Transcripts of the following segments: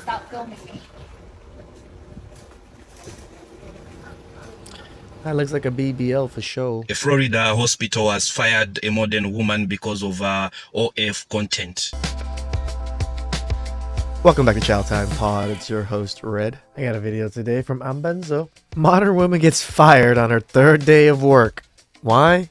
Stop filming me. That looks like a BBL for sure. A Florida hospital has fired a modern woman because of OF content. Welcome back to TheChowTimePod. It's your host, Red. I got a video today from Ambenzo. Modern woman gets fired on her third day of work. Why?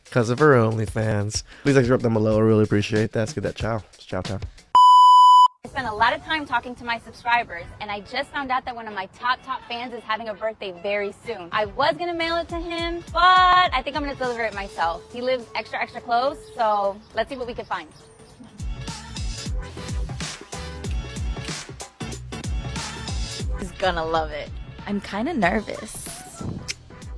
Because of her OnlyFans. Please like, drop them below. I really appreciate that. Let's get that chow. It's chow time. I spend a lot of time talking to my subscribers, and I just found out that one of my top fans is having a birthday very soon. I was gonna mail it to him, but I think I'm gonna deliver it myself. He lives extra close, so let's see what we can find. He's gonna love it. I'm kind of nervous.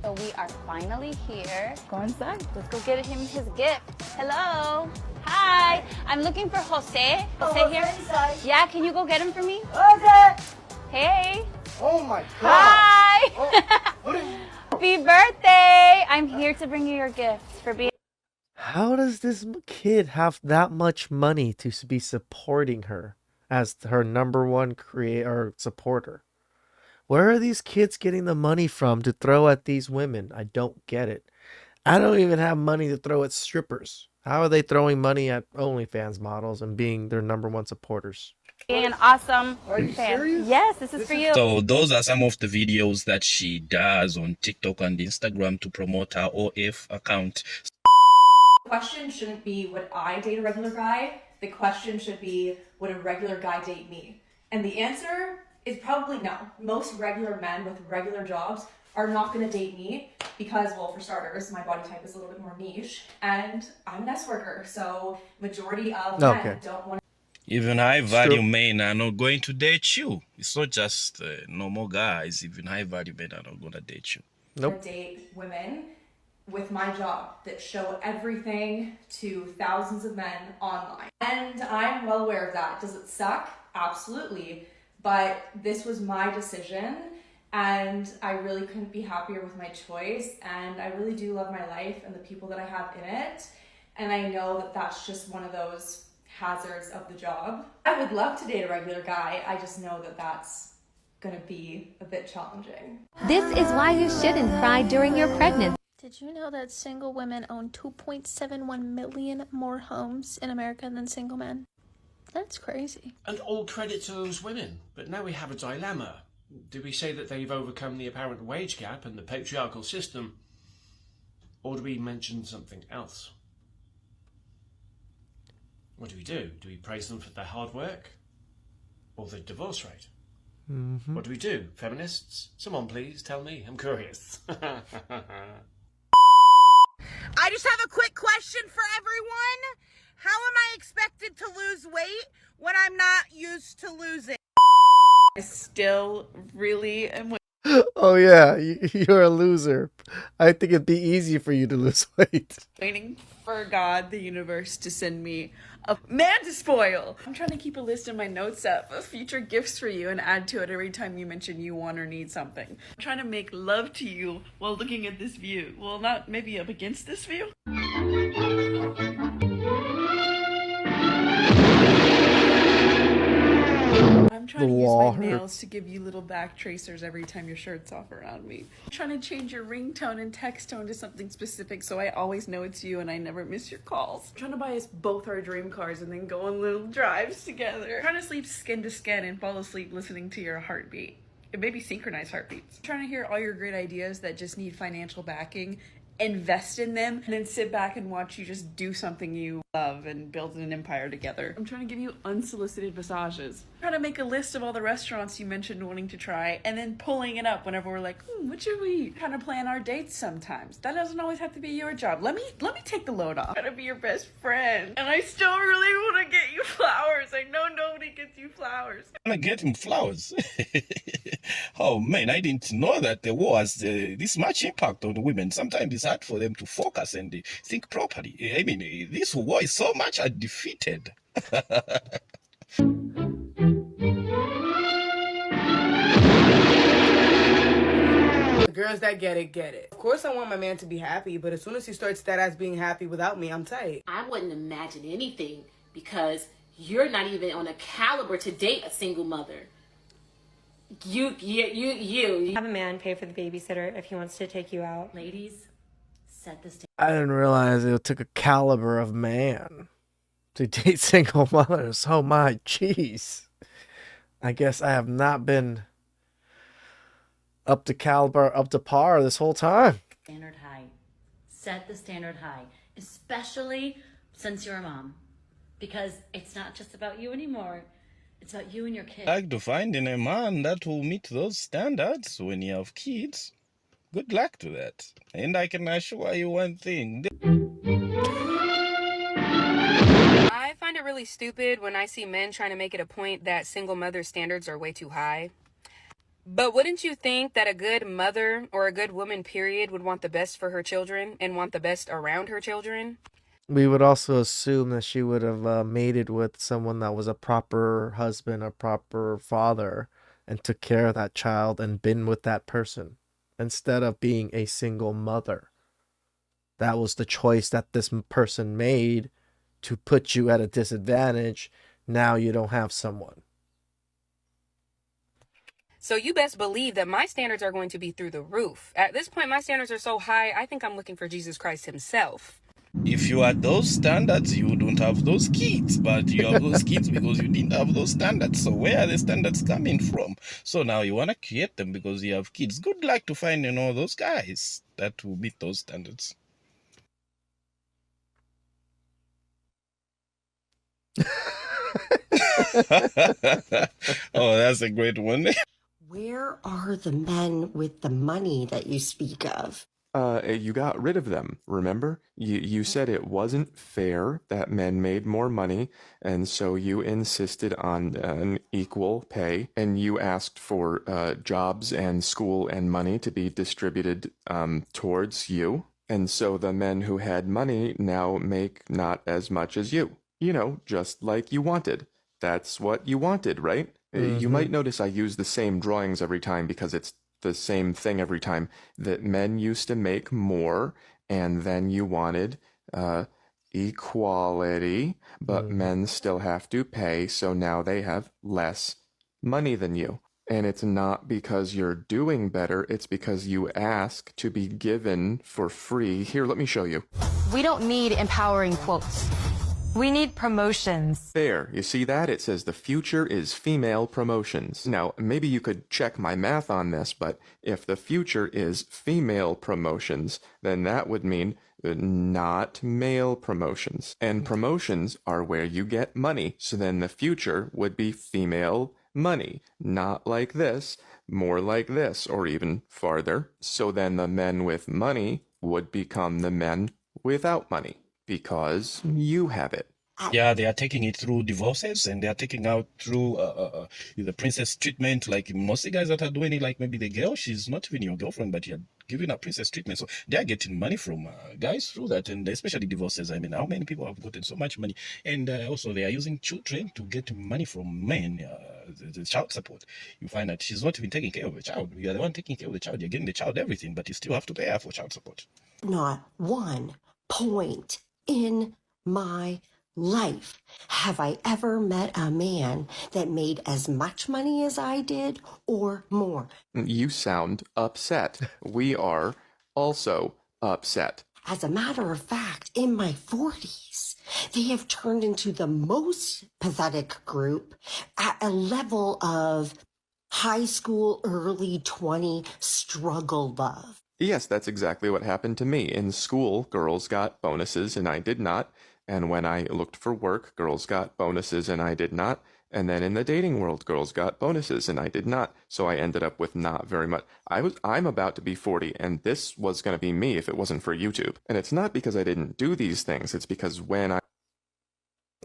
So we are finally here. Go inside. Let's go get him his gift. Hello. Hi. I'm looking for Jose. Jose here? Inside. Yeah, can you go get him for me? Okay. Hey. Oh my god. Hi. Oh, Happy birthday. I'm here to bring you your gift for being. How does this kid have that much money to be supporting her as her number one creator or supporter? Where are these kids getting the money from to throw at these women? I don't get it. I don't even have money to throw at strippers. How are they throwing money at OnlyFans models and being their number one supporters? Being an awesome Are you fan. serious? Yes, this is for you. So those are some of the videos that she does on TikTok and Instagram to promote her OF account. The question shouldn't be, would I date a regular guy? The question should be, would a regular guy date me? And the answer is probably no. Most regular men with regular jobs are not going to date me because, well, for starters, my body type is a little bit more niche and I'm an S worker, so majority of men don't want Even high value men are not going to date you. It's not just normal guys. Even high value men are not going to date you. Nope. to date women with my job that show everything to thousands of men online. And I'm well aware of that. Does it suck? Absolutely. But this was my decision and I really couldn't be happier with my choice. And I really do love my life and the people that I have in it. And I know that that's just one of those hazards of the job. I would love to date a regular guy. I just know that that's gonna be a bit challenging. This is why you shouldn't cry during your pregnancy. Did you know that single women own 2.71 million more homes in America than single men? That's crazy. And all credit to those women. But now we have a dilemma. Do we say that they've overcome the apparent wage gap and the patriarchal system? Or do we mention something else? What do we do? Do we praise them for their hard work? Or the divorce rate? Mm-hmm. What do we do? Feminists? Someone please tell me. I'm curious. I just have a quick question for everyone. How am I expected to lose weight when I'm not used to losing? I still really am Oh yeah, you're a loser. I think it'd be easy for you to lose weight. waiting for God, the universe, to send me a man to spoil. I'm trying to keep a list in my notes app of future gifts for you and add to it every time you mention you want or need something. I'm trying to make love to you while looking at this view. Well, not maybe up against this view. I'm trying to use my nails to give you little back tracers every time your shirt's off around me. I'm trying to change your ringtone and text tone to something specific so I always know it's you and I never miss your calls. I'm trying to buy us both our dream cars and then go on little drives together. I'm trying to sleep skin to skin and fall asleep listening to your heartbeat. And maybe synchronized heartbeats. I'm trying to hear all your great ideas that just need financial backing, invest in them, and then sit back and watch you just do something you love and build an empire together. I'm trying to give you unsolicited massages. I'm trying to make a list of all the restaurants you mentioned wanting to try and then pulling it up whenever we're like, what should we eat? Trying to plan our dates sometimes. That doesn't always have to be your job. Let me take the load off. I'm trying to be your best friend. And I still really want to get you flowers. I know nobody gets you flowers. I'm gonna get him flowers. Oh man, I didn't know that the war has this much impact on women. Sometimes it's hard for them to focus and think properly. I mean, this war is so much defeated. The girls that get it, get it. Of course I want my man to be happy, but as soon as he starts that ass being happy without me, I'm tight. I wouldn't imagine anything because you're not even on a caliber to date a single mother. You have a man pay for the babysitter if he wants to take you out. Ladies, set the stage. I didn't realize it took a caliber of man to date single mothers. Oh my jeez. I guess I have not been up to caliber, up to par this whole time. Standard high. Set the standard high, especially since you're a mom. Because it's not just about you anymore. It's about you and your kids. Like to finding a man that will meet those standards when you have kids. Good luck to that. And I can assure you one thing. I find it really stupid when I see men trying to make it a point that single mother standards are way too high. But wouldn't you think that a good mother or a good woman, period, would want the best for her children and want the best around her children? We would also assume that she would have mated with someone that was a proper husband, a proper father, and took care of that child and been with that person instead of being a single mother. That was the choice that this person made to put you at a disadvantage. Now you don't have someone. So you best believe that my standards are going to be through the roof. At this point, my standards are so high, I think I'm looking for Jesus Christ himself. If you had those standards, you don't have those kids. But you have those kids because you didn't have those standards. So where are the standards coming from? So now you want to create them because you have kids. Good luck to finding all those guys that will meet those standards. Oh, that's a great one. Where are the men with the money that you speak of? You got rid of them, remember? You said it wasn't fair that men made more money, and so you insisted on an equal pay, and you asked for jobs and school and money to be distributed towards you. And so the men who had money now make not as much as you. You know, just like you wanted. That's what you wanted, right? Mm-hmm. You might notice I use the same drawings every time because it's the same thing every time, that men used to make more, and then you wanted equality, but men still have to pay, so now they have less money than you. And it's not because you're doing better, it's because you ask to be given for free. Here, let me show you. We don't need empowering quotes. We need promotions. There, you see that? It says the future is female promotions. Now, maybe you could check my math on this, but if the future is female promotions, then that would mean not male promotions. And promotions are where you get money. So then the future would be female money. Not like this, more like this, or even farther. So then the men with money would become the men without money. Because you have it. Yeah, they are taking it through divorces, and they are taking out through the princess treatment. Like most of the guys that are doing it, like maybe the girl, she's not even your girlfriend, but you're giving her princess treatment. So they are getting money from guys through that, and especially divorces. I mean, how many people have gotten so much money? And also they are using children to get money from men, the child support. You find that she's not even taking care of the child. You are the one taking care of the child. You're getting the child everything, but you still have to pay her for child support. Not one point in my life have I ever met a man that made as much money as I did or more. You sound upset. We are also upset. As a matter of fact, in my 40s, they have turned into the most pathetic group at a level of high school, early 20 struggle love. Yes, that's exactly what happened to me. In school, girls got bonuses and I did not. And when I looked for work, girls got bonuses and I did not. And then in the dating world, girls got bonuses and I did not. So I ended up with not very much. I'm about to be 40, and this was going to be me if it wasn't for YouTube. And it's not because I didn't do these things. It's because when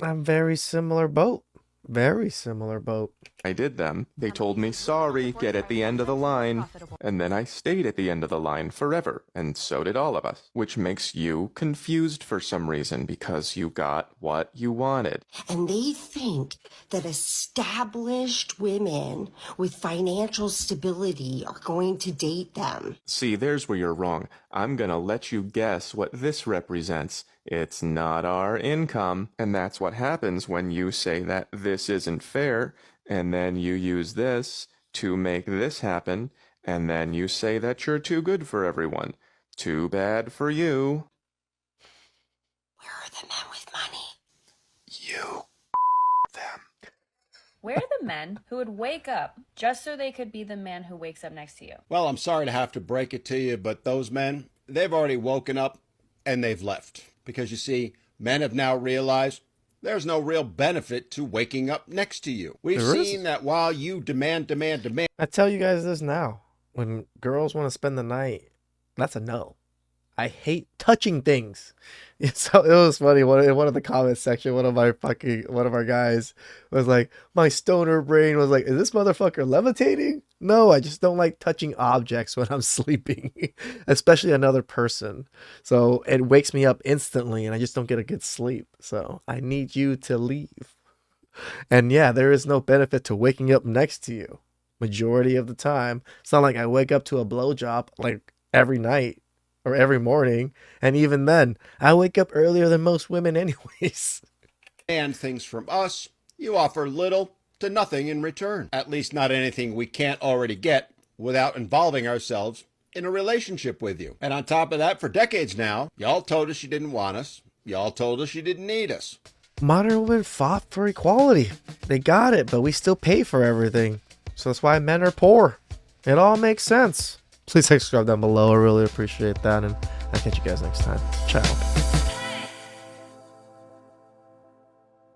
I'm very similar boat. Very similar boat. I did them, they told me, sorry, get at the end of the line. And then I stayed at the end of the line forever, and so did all of us. Which makes you confused for some reason, because you got what you wanted. And they think that established women with financial stability are going to date them. See, there's where you're wrong. I'm gonna let you guess what this represents. It's not our income. And that's what happens when you say that this isn't fair, and then you use this to make this happen, and then you say that you're too good for everyone. Too bad for you. Where are the men with money? You them. Where are the men who would wake up just so they could be the man who wakes up next to you? Well, I'm sorry to have to break it to you, but those men, they've already woken up and they've left. Because you see, men have now realized there's no real benefit to waking up next to you. We've seen that while you demand. I tell you guys this now. When girls want to spend the night, that's a no. I hate touching things. So it was funny. In one of the comments section, one of our guys was like, my stoner brain was like, is this motherfucker levitating? No, I just don't like touching objects when I'm sleeping, especially another person. So it wakes me up instantly and I just don't get a good sleep. So I need you to leave. And yeah, there is no benefit to waking up next to you. Majority of the time. It's not like I wake up to a blowjob like every night or every morning. And even then, I wake up earlier than most women anyways. And things from us, you offer little to nothing in return. At least not anything we can't already get without involving ourselves in a relationship with you. And on top of that, for decades now, y'all told us you didn't want us. Y'all told us you didn't need us. Modern women fought for equality. They got it, but we still pay for everything. So that's why men are poor. It all makes sense. Please subscribe down below. I really appreciate that. And I'll catch you guys next time. Ciao.